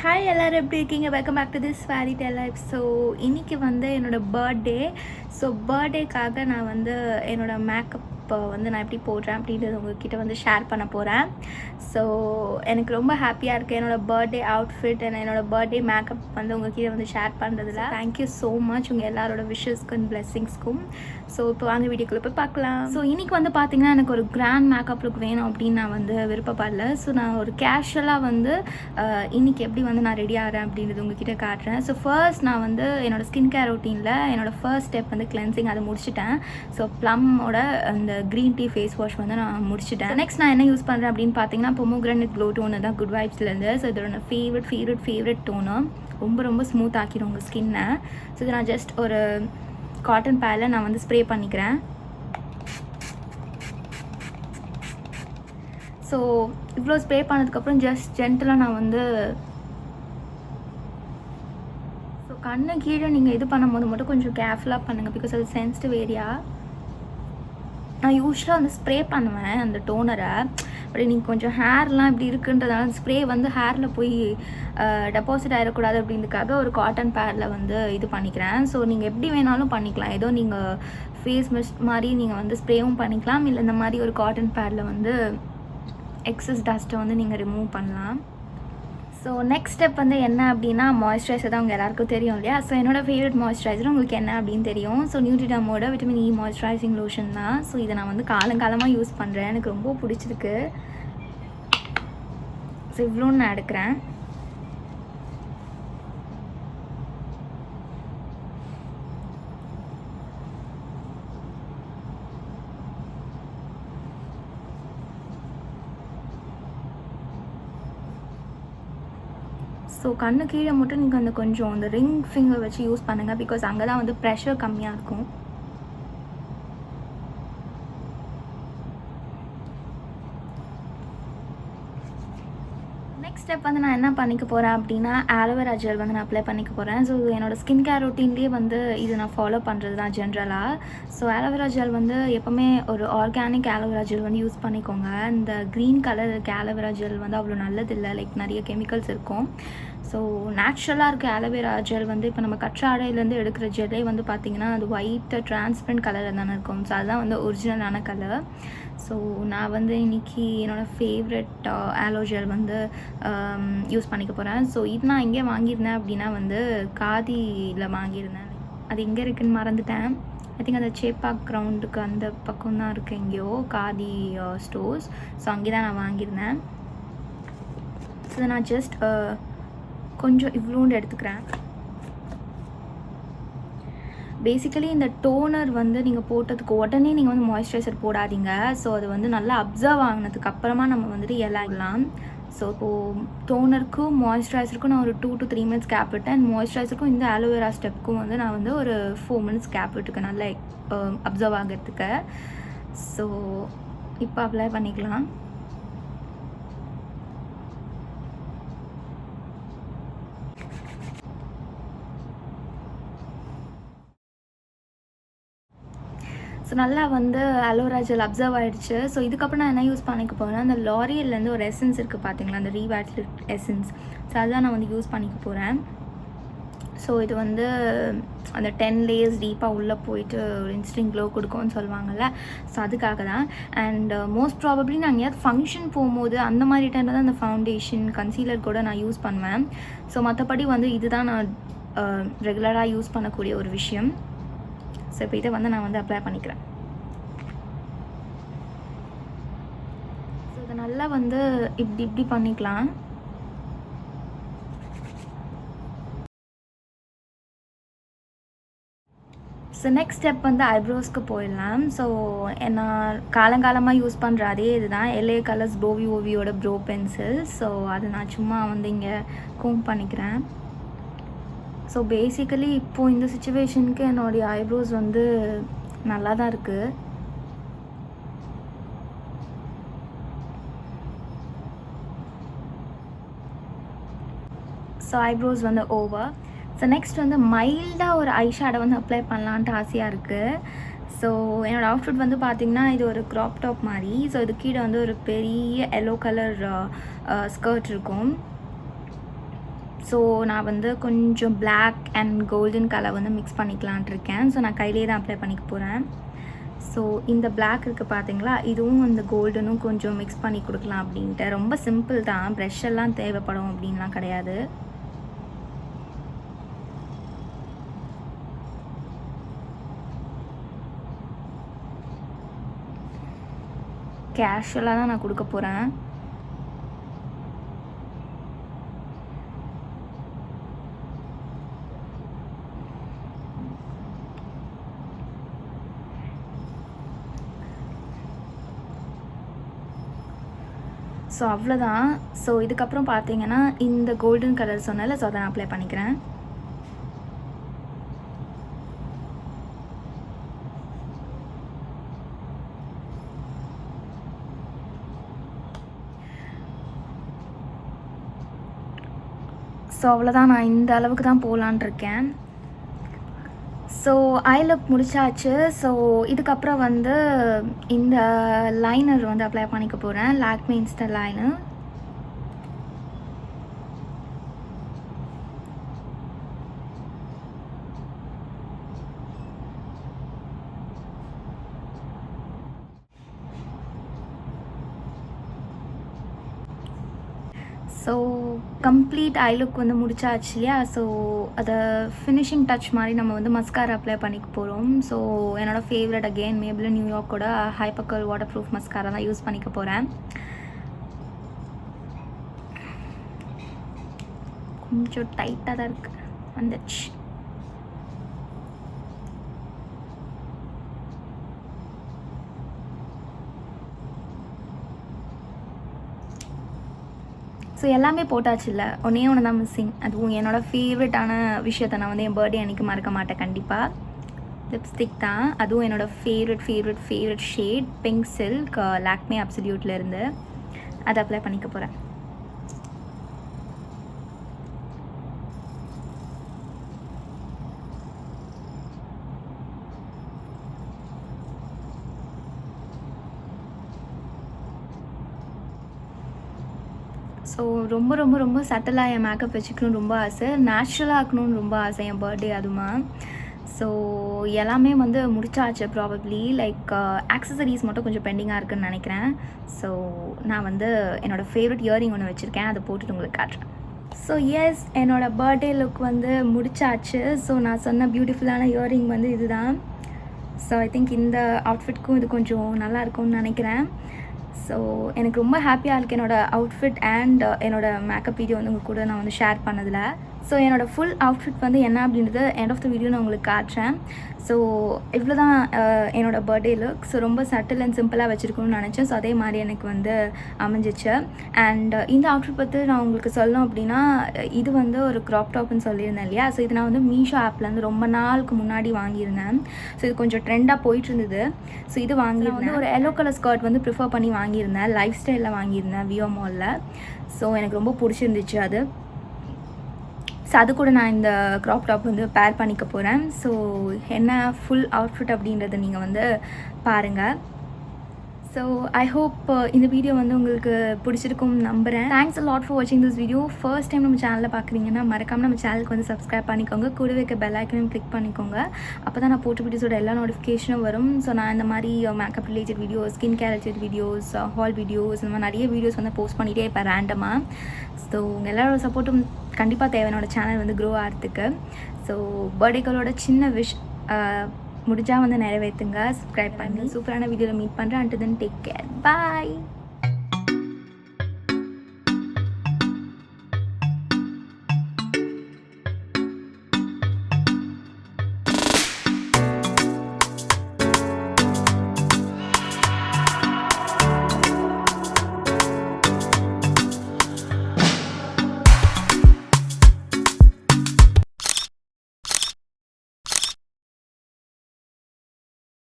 Hi எல்லோரும் எப்படி இருக்கீங்க? Welcome back to Thisfairytalelife. So இன்றைக்கி வந்து என்னோடய பர்த்டே. ஸோ பர்த்டேக்காக நான் வந்து என்னோடய மேக்கப் வந்து நான் எப்படி போடுறேன் அப்படின்றது உங்கள்கிட்ட வந்து ஷேர் பண்ண போகிறேன். ஸோ எனக்கு ரொம்ப ஹாப்பியாக இருக்குது என்னோடய பர்த்டே அவுட்ஃபிட் அண்ட் என்னோடய பர்த்டே மேக்கப் வந்து உங்கள்கிட்ட வந்து ஷேர் பண்ணுறதுல. தேங்க்யூ ஸோ மச் உங்கள் எல்லாரோட விஷஸ்க்கும் அண்ட் பிளெஸ்ஸிங்ஸ்க்கும். ஸோ இப்போ வாங்க வீடியோக்குள்ளே போய் பார்க்கலாம். ஸோ இன்றைக்கி வந்து பார்த்திங்கன்னா எனக்கு ஒரு கிராண்ட் மேக்கப் லுக் வேணும் அப்படின்னு நான் வந்து விருப்பப்படல. ஸோ நான் ஒரு கேஷுவலாக வந்து இன்றைக்கி எப்படி வந்து நான் ரெடி ஆகிறேன் அப்படின்றது உங்ககிட்ட காட்டுறேன். ஸோ ஃபர்ஸ்ட் நான் வந்து என்னோடய ஸ்கின் கேர் ரொட்டீனில் என்னோடய ஃபர்ஸ்ட் ஸ்டெப் வந்து கிளென்சிங் அதை முடிச்சிட்டேன். ஸோ ப்ளம்மோட அந்த க்ரீன் டீ ஃபேஸ் வாஷ் வந்து நான் முடிச்சிட்டேன். நெக்ஸ்ட் நான் என்ன யூஸ் பண்ணுறேன் அப்படின்னு பார்த்தீங்கன்னா பொமோகிரானேட் க்ளோ டோனர் தான் LiQWYDலேருந்து. ஸோ இதோட ஃபேவரட் டோனர். ரொம்ப ஸ்மூத் ஆக்கிடும் உங்கள் ஸ்கின்னை. ஸோ இது நான் ஜஸ்ட் ஒரு காட்டன் பேடில் நான் வந்து ஸ்ப்ரே பண்ணிக்கிறேன். ஸோ இவ்வளோ ஸ்ப்ரே பண்ணதுக்கப்புறம் ஜஸ்ட் ஜென்டலாக நான் வந்து கண்ணு கீழே நீங்கள் இது பண்ணும்போது மட்டும் கொஞ்சம் கேர்ஃபுல்லாக பண்ணுங்கள். பிகாஸ் அது சென்சிட்டிவ் ஏரியா. நான் யூஸ்வலாக வந்து ஸ்ப்ரே பண்ணுவேன் அந்த டோனரை. அப்படி நீங்கள் கொஞ்சம் ஹேர்லாம் இப்படி இருக்குன்றதுனால ஸ்ப்ரே வந்து ஹேரில் போய் டெபாசிட் ஆகிடக்கூடாது அப்படின்றதுக்காக ஒரு காட்டன் பேடில் வந்து இது பண்ணிக்கிறேன். ஸோ நீங்கள் எப்படி வேணாலும் பண்ணிக்கலாம். ஏதோ நீங்கள் ஃபேஸ் மிஸ்ட் மாதிரி நீங்கள் வந்து ஸ்ப்ரேவும் பண்ணிக்கலாம். இல்லை இந்த மாதிரி ஒரு காட்டன் பேடில் வந்து எக்ஸஸ் டஸ்ட்டை வந்து நீங்கள் ரிமூவ் பண்ணலாம். ஸோ நெக்ஸ்ட் ஸ்டெப் வந்து என்ன அப்படின்னா மாய்ஸ்சரைசர் தான் உங்கள் எல்லாருக்கும் தெரியும் இல்லையா. ஸோ என்னோடய ஃபேவரட் மாய்ஸ்சரைசர் உங்களுக்கு என்ன அப்படின்னு தெரியும். ஸோ நியூட்ரிடமோட விட்டமின் இ மாய்ஸ்சரைசிங் லோஷன் தான். ஸோ இதை நான் வந்து காலங்காலமாக யூஸ் பண்ணுறேன். எனக்கு ரொம்ப பிடிச்சிருக்கு. ஸோ இவ்வளோன்னு நான் எடுக்கிறேன். ஸோ கண்ணு கீழே மட்டும் நீங்கள் அந்த கொஞ்சம் அந்த ரிங் ஃபிங்கர் வச்சு யூஸ் பண்ணுங்கள். பிகாஸ் அங்கே தான் வந்து ப்ரெஷர் கம்மியாக இருக்கும். நெக்ஸ்ட் ஸ்டெப் வந்து நான் என்ன பண்ணிக்க போகிறேன் அப்படின்னா ஆலோவேரா ஜெல் வந்து நான் அப்ளை பண்ணிக்க போகிறேன். ஸோ என்னோடய ஸ்கின் கேர் ரொட்டீன்லேயே வந்து இது நான் ஃபாலோ பண்ணுறது தான் ஜென்ரலாக. ஸோ ஆலோவேரா ஜெல் வந்து எப்போவுமே ஒரு ஆர்கானிக் ஆலோவேரா ஜெல் வந்து யூஸ் பண்ணிக்கோங்க. இந்த க்ரீன் கலர் இருக்க ஆலோவேரா ஜெல் வந்து அவ்வளோ நல்லதில்லை. லைக் நிறைய கெமிக்கல்ஸ் இருக்கும். ஸோ நேச்சுரலாக இருக்க ஆலோவேரா ஜெல் வந்து இப்போ நம்ம கற்றாழையிலேருந்து எடுக்கிற ஜெல்லே வந்து பார்த்திங்கன்னா அது ஒயிட்டு டிரான்ஸ்பரண்ட் கலரில் தானே இருக்கும். ஸோ அதுதான் வந்து ஒரிஜினலான கலர். ஸோ நான் வந்து இன்றைக்கி என்னோடய ஃபேவரட் ஆலோ ஜெல் வந்து யூஸ் பண்ணிக்க போகிறேன். ஸோ இது நான் எங்கே வாங்கியிருந்தேன் அப்படின்னா வந்து காதியில் வாங்கியிருந்தேன். அது எங்கே இருக்குதுன்னு மறந்துட்டேன். ஐ திங்க் அந்த சேப்பாக் கிரவுண்டுக்கு அந்த பக்கம் தான் இருக்குது எங்கேயோ காதி ஸ்டோர்ஸ். ஸோ அங்கே தான் நான் வாங்கியிருந்தேன். ஸோ நான் ஜஸ்ட் கொஞ்சம் இவ்வளோண்டு எடுத்துக்கிறேன். பேசிக்கலி இந்த டோனர் வந்து நீங்கள் போட்டதுக்கு உடனே நீங்கள் வந்து மாய்ஸ்சரைசர் போடாதீங்க. ஸோ அது வந்து நல்லா அப்சர்வ் ஆகினதுக்கு அப்புறமா நம்ம வந்துட்டு எல்லாம். ஸோ இப்போது டோனருக்கும் மாய்ஸ்சரைசருக்கும் நான் ஒரு 2 to 3 minutes கேப் விட்டேன். அண்ட் மாய்ஸ்சரைசருக்கும் இந்த ஆலோவேரா ஸ்டெப்புக்கும் வந்து நான் வந்து ஒரு 4 minutes கேப் விட்டுருக்கேன் நல்லா அப்சர்வ் ஆகிறதுக்கு. ஸோ இப்போ அப்ளை பண்ணிக்கலாம். ஸோ நல்லா வந்து ஆலோவேரா ஜெல் அப்சர்வ் ஆகிடுச்சு. ஸோ இதுக்கப்புறம் நான் என்ன யூஸ் பண்ணிக்க போகிறேன்னா அந்த லாரியல்லேருந்து ஒரு எசன்ஸ் இருக்குது பார்த்தீங்களா, அந்த ரீவைட்டல் எசன்ஸ். ஸோ அதுதான் நான் வந்து யூஸ் பண்ணிக்க போகிறேன். ஸோ இது வந்து அந்த 10 layers டீப்பாக உள்ளே போயிட்டு ஒரு இன்ஸ்டிங் க்ளோ கொடுக்கும்னு சொல்லுவாங்கள்ல. ஸோ அதுக்காக தான். அண்ட் மோஸ்ட் ப்ராபப்ளி நான் எங்கேயாவது ஃபங்க்ஷன் போகும்போது அந்த மாதிரி டைமில் தான் அந்த ஃபவுண்டேஷன் கன்சீலர் கூட நான் யூஸ் பண்ணுவேன். ஸோ மற்றபடி வந்து இதுதான் நான் ரெகுலராக யூஸ் பண்ணக்கூடிய ஒரு விஷயம். ஸோ இப்போ இதை வந்து நான் வந்து அப்ளை பண்ணிக்கிறேன். ஸோ இதை நல்லா வந்து இப்படி பண்ணிக்கலாம். ஸோ நெக்ஸ்ட் ஸ்டெப் வந்து ஐப்ரோஸ்க்கு போயிடலாம். ஸோ நான் காலங்காலமாக யூஸ் பண்ணுற அதே இதுதான் LA கலர்ஸ் ஓவியோட ப்ரோ பென்சில். ஸோ அதை நான் சும்மா வந்து இங்கே கோம் பண்ணிக்கிறேன். ஸோ பேசிக்கலி இப்போது இந்த சுச்சுவேஷனுக்கு என்னுடைய ஐப்ரோஸ் வந்து நல்லா தான் இருக்குது. ஸோ ஐப்ரோஸ் வந்து ஓவர். ஸோ நெக்ஸ்ட் வந்து மைல்டாக ஒரு ஐ ஷேடோ வந்து அப்ளை பண்ணலான்ட்டு ஆசையாக இருக்குது. ஸோ என்னோடய அவுட்ஃபிட் வந்து பார்த்திங்கன்னா இது ஒரு க்ராப் டாப் மாதிரி. ஸோ இது கீழே வந்து ஒரு பெரிய எல்லோ கலர் ஸ்கர்ட் இருக்கும். ஸோ நான் வந்து கொஞ்சம் பிளாக் அண்ட் கோல்டன் கலர் வந்து மிக்ஸ் பண்ணிக்கலான் இருக்கேன். ஸோ நான் கையிலே தான் அப்ளை பண்ணிக்க போகிறேன். ஸோ இந்த பிளாக் இருக்குது பார்த்தீங்களா, இதுவும் இந்த கோல்டனும் கொஞ்சம் மிக்ஸ் பண்ணி கொடுக்கலாம் அப்படின்ட்டு. ரொம்ப சிம்பிள் தான், ப்ரெஷ் எல்லாம் தேவைப்படும் அப்படின்லாம் கிடையாது. கேஷுவலாக தான் நான் கொடுக்க போகிறேன். ஸோ அவ்வளோதான். ஸோ இதுக்கப்புறம் பார்த்தீங்கன்னா இந்த கோல்டன் கலர் சொன்னால, ஸோ அதை நான் அப்ளை பண்ணிக்கிறேன். ஸோ அவ்வளோதான், நான் இந்த அளவுக்கு தான் போகலான் இருக்கேன். ஸோ ஐ லுக் முடிச்சாச்சு. ஸோ இதுக்கப்புறம் வந்து இந்த லைனர் வந்து அப்ளை பண்ணிக்க போகிறேன், Lakme Insta liner. So complete I look வந்து முடிச்சாச்சு இல்லையா. ஸோ அதை ஃபினிஷிங் டச் மாதிரி நம்ம வந்து மஸ்காரா அப்ளை பண்ணிக்க போகிறோம். ஸோ என்னோடய ஃபேவரட் அகெயின் மேபிள் நியூயார்க்கோட ஹைப்பர்கர்ல் வாட்டர் ப்ரூஃப் மஸ்காரா தான் யூஸ் பண்ணிக்க போகிறேன். கொஞ்சம் டைட்டாக தான் இருக்குது, வந்துச்சு. ஸோ எல்லாமே போட்டாச்சு இல்லை, ஒன்று தான் மிஸ்ஸிங். அதுவும் என்னோடய ஃபேவரட்டான விஷயத்தை நான் வந்து என் பர்த்டே அன்றைக்கி மறக்க மாட்டேன் கண்டிப்பாக. லிப்ஸ்டிக் தான், அதுவும் என்னோடய favourite shade pink silk Lakme அப்சல்யூட்லேருந்து. அதை அப்ளை பண்ணிக்க போகிறேன். ஸோ ரொம்ப ரொம்ப ரொம்ப சட்டலாக என் மேக்கப் வச்சுக்கணும்னு ரொம்ப ஆசை, நேச்சுரலாக ஆக்கணும்னு ரொம்ப ஆசை என் பர்த்டே அதுமா. ஸோ எல்லாமே வந்து முடிச்சாச்சு ப்ராபப்ளி. லைக் ஆக்சசரிஸ் மட்டும் கொஞ்சம் பெண்டிங்காக இருக்குதுன்னு நினைக்கிறேன். ஸோ நான் வந்து என்னோடய ஃபேவரட் இயரிங் ஒன்று வச்சுருக்கேன், அதை போட்டுட்டு உங்களுக்கு காட்டுறேன். ஸோ எஸ், என்னோடய பர்த்டே லுக் வந்து முடிச்சாச்சு. ஸோ நான் சொன்ன பியூட்டிஃபுல்லான இயரிங் வந்து இதுதான். ஸோ ஐ திங்க் இந்த அவுட்ஃபிட்க்கும் இது கொஞ்சம் நல்லா இருக்கும்னு நினைக்கிறேன். ஸோ எனக்கு ரொம்ப ஹாப்பியாக இருக்குது என்னோடய அவுட்ஃபிட் அண்ட் என்னோடய மேக்கப் வீடியோ வந்து உங்கள் கூட நான் வந்து ஷேர் பண்ணதில். ஸோ என்னோடய ஃபுல் அவுட்ஃபிட் வந்து என்ன அப்படின்றது எண்ட் ஆஃப் த வீடியோ நான் உங்களுக்கு காட்டுறேன். ஸோ இவ்வளோ தான் என்னோடய பர்த்டே லுக். ஸோ ரொம்ப சட்டில் அண்ட் சிம்பிளாக வச்சுருக்கணும்னு நினச்சேன். ஸோ அதே மாதிரி எனக்கு வந்து அமைஞ்சிச்சு. அண்ட் இந்த அவுட்ஃபிட் பற்றி நான் உங்களுக்கு சொல்லணும் அப்படின்னா, இது வந்து ஒரு க்ராப் டாப்னு சொல்லியிருந்தேன் இல்லையா. ஸோ இது நான் வந்து மீஷோ ஆப்லேருந்து ரொம்ப நாளுக்கு முன்னாடி வாங்கியிருந்தேன். ஸோ இது கொஞ்சம் ட்ரெண்டாக போயிட்டு இருந்தது. ஸோ இது வாங்கியிருந்தேன். ஒரு எல்லோ கலர் ஸ்கர்ட் வந்து ப்ரிஃபர் பண்ணி வாங்கியிருந்தேன், லைஃப் ஸ்டைலில் வாங்கியிருந்தேன் வியோ மாலில். ஸோ எனக்கு ரொம்ப பிடிச்சிருந்துச்சு அது. ஸோ அது கூட நான் இந்த க்ராப் டாப் வந்து பேர் பண்ணிக்க போகிறேன். ஸோ என்ன ஃபுல் அவுட்ஃபிட் அப்படின்றத நீங்கள் வந்து பாருங்கள். ஸோ ஐ ஹோப் இந்த வீடியோ வந்து உங்களுக்கு பிடிச்சிருக்கும் நம்புகிறேன். தேங்க்ஸ் லாட் ஃபார் வாட்சிங் திஸ் வீடியோ. ஃபர்ஸ்ட் டைம் நம்ம சேனலில் பார்க்குறீங்கன்னா மறக்காமல் நம்ம சேனலுக்கு வந்து சப்ஸ்கிரைப் பண்ணிக்கோங்க, கூட வைக்க பெல் ஐக்கனையும் கிளிக் பண்ணிக்கோங்க. அப்போ தான் நான் போட்ட வீடியோஸோட எல்லா நோட்டிஃபிகேஷனும் வரும். ஸோ நான் இந்த மாதிரி makeup related videos, skin care related videos, hall videos, இந்த மாதிரி நிறைய வீடியோஸ் வந்து போஸ்ட் பண்ணிகிட்டே இருப்பேன் ரேண்டமாக. ஸோ உங்கள் எல்லாரோட சப்போர்ட்டும் கண்டிப்பாக தேவை என்னோடய சேனல் வந்து க்ரோ ஆகிறதுக்கு. ஸோ பர்த்டேகளோட சின்ன விஷ் முடிஞ்சால் வந்து நிறைவேற்றுங்க, சப்ஸ்கிரைப் பண்ணி. சூப்பரான வீடியோவில் மீட் பண்ணுறேன். And then take care, bye.